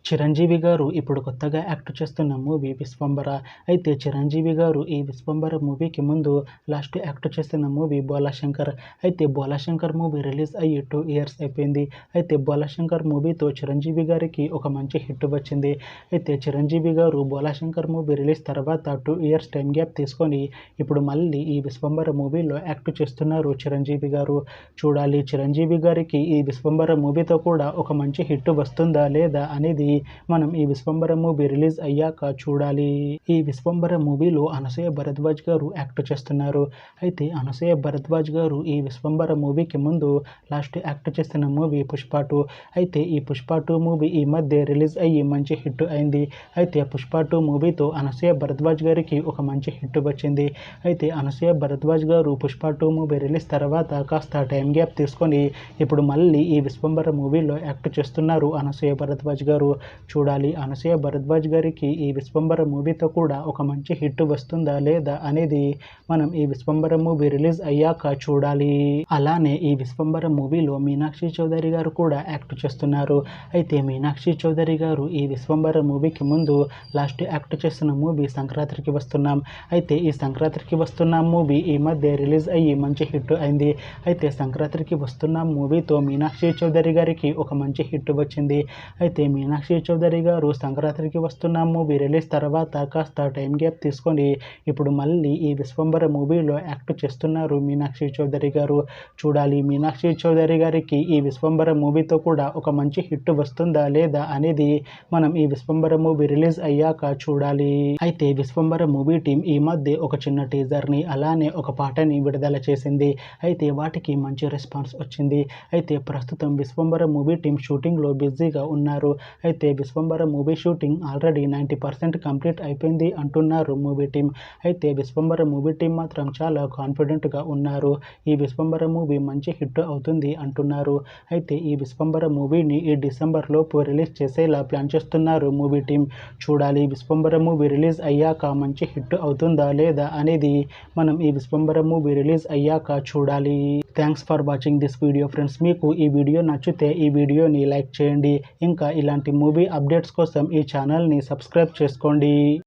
చిరంజీవి గారు ఇప్పుడు కొత్తగా యాక్ట్ చేస్తున్న మూవీ 'విశ్వంబర'. అయితే చిరంజీవి గారు ఈ 'విశ్వంబర' మూవీకి ముందు లాస్ట్ యాక్ట్ చేస్తున్న మూవీ 'బోలాశంకర్'. అయితే 'బోలాశంకర్' మూవీ రిలీజ్ అయ్యి 2 ఇయర్స్ అయిపోయింది. అయితే 'బోలాశంకర్' మూవీతో చిరంజీవి గారికి ఒక మంచి హిట్ వచ్చింది. అయితే చిరంజీవి గారు 'బోలాశంకర్' మూవీ రిలీజ్ తర్వాత 2 ఇయర్స్ టైం గ్యాప్ తీసుకొని ఇప్పుడు మళ్ళీ ఈ 'విశ్వంబర' మూవీలో యాక్ట్ చేస్తున్నారు చిరంజీవి గారు. చూడాలి చిరంజీవి గారికి ఈ 'విశ్వంబర' మూవీతో కూడా ఒక మంచి హిట్ వస్తుందా లేదా అనేది మనం ఈ 'విశ్వంబర' మూవీ రిలీజ్ అయ్యాక చూడాలి. ఈ 'విశ్వంబర' మూవీలో అనసూయ భరద్వాజ్ గారు యాక్ట్ చేస్తున్నారు. అయితే అనసూయ భరద్వాజ్ గారు ఈ 'విశ్వంబర' మూవీకి ముందు లాస్ట్ యాక్ట్ చేస్తున్న మూవీ 'పుష్ప 2'. అయితే ఈ 'పుష్ప 2' మూవీ ఈ మధ్య రిలీజ్ అయ్యి మంచి హిట్ అయింది. అయితే 'పుష్ప 2' మూవీతో అనసూయ భరద్వాజ్ గారికి ఒక మంచి హిట్ వచ్చింది. అయితే అనసూయ భరద్వాజ్ గారు 'పుష్ప 2' మూవీ రిలీజ్ తర్వాత కాస్త టైం గ్యాప్ తీసుకొని ఇప్పుడు మళ్ళీ ఈ 'విశ్వంబర' మూవీలో యాక్ట్ చేస్తున్నారు అనసూయ భరద్వాజ్ గారు. చూడాలి అనసూయ భరద్వాజ్ గారికి ఈ 'విశ్వంబర' మూవీతో కూడా ఒక మంచి హిట్ వస్తుందా లేదా అనేది మనం ఈ 'విశ్వంబర' మూవీ రిలీజ్ అయ్యాక చూడాలి. అలానే ఈ 'విశ్వంబర' మూవీలో మీనాక్షి చౌదరి గారు కూడా యాక్ట్ చేస్తున్నారు. అయితే మీనాక్షి చౌదరి గారు ఈ 'విశ్వంబర' మూవీకి ముందు లాస్ట్ యాక్ట్ చేస్తున్న మూవీ 'సంక్రాంతికి వస్తున్నాం'. అయితే ఈ 'సంక్రాంతికి వస్తున్నాం' మూవీ ఈ మధ్య రిలీజ్ అయ్యి మంచి హిట్ అయింది. అయితే 'సంక్రాంతికి వస్తున్నాం' మూవీతో మీనాక్షి చౌదరి గారికి ఒక మంచి హిట్ వచ్చింది. అయితే మీనాక్షి చౌదరి గారు 'సంక్రాంతికి వస్తున్నాం' మూవీ రిలీజ్ తర్వాత కాస్త టైం గ్యాప్ తీసుకొని ఇప్పుడు మళ్ళీ ఈ 'విశ్వంబర' మూవీలో యాక్ట్ చేస్తున్నారు మీనాక్షి చౌదరి గారు. చూడాలి మీనాక్షి చౌదరి గారికి ఈ 'విశ్వంబర' మూవీతో కూడా ఒక మంచి హిట్ వస్తుందా లేదా అనేది మనం ఈ 'విశ్వంబర' మూవీ రిలీజ్ అయ్యాక చూడాలి. అయితే 'విశ్వంబర' మూవీ టీం ఈ మధ్య ఒక చిన్న టీజర్ని అలానే ఒక పాటని విడుదల చేసింది. అయితే వాటికి మంచి రెస్పాన్స్ వచ్చింది. అయితే ప్రస్తుతం 'విశ్వంబర' మూవీ టీం షూటింగ్లో బిజీగా ఉన్నారు. అయితే 'Vishwambhara' movie shooting already 90% complete అయిపోయింది అంటున్నారు మూవీ టీం. అయితే 'విశ్వంబర' మూవీ టీం మాత్రం చాలా కాన్ఫిడెంట్గా ఉన్నారు. ఈ 'విశ్వంబర' మూవీ మంచి హిట్ అవుతుంది అంటున్నారు. అయితే ఈ 'విశ్వంబర' మూవీని ఈ డిసెంబర్ లోపు రిలీజ్ చేసేలా ప్లాన్ చేస్తున్నారు మూవీ టీం. చూడాలి 'విశ్వంబర' మూవీ రిలీజ్ అయ్యాక మంచి హిట్ అవుతుందా లేదా అనేది మనం ఈ 'విశ్వంబర' మూవీ రిలీజ్ అయ్యాక చూడాలి. Thanks for watching this video friends. మీకు ఈ వీడియో నచ్చితే ఈ వీడియోని లైక్ చేయండి. ఇంకా ఇలాంటి మూవీ అప్డేట్స్ కోసం ఈ ఛానల్ని సబ్స్క్రైబ్ చేసుకోండి.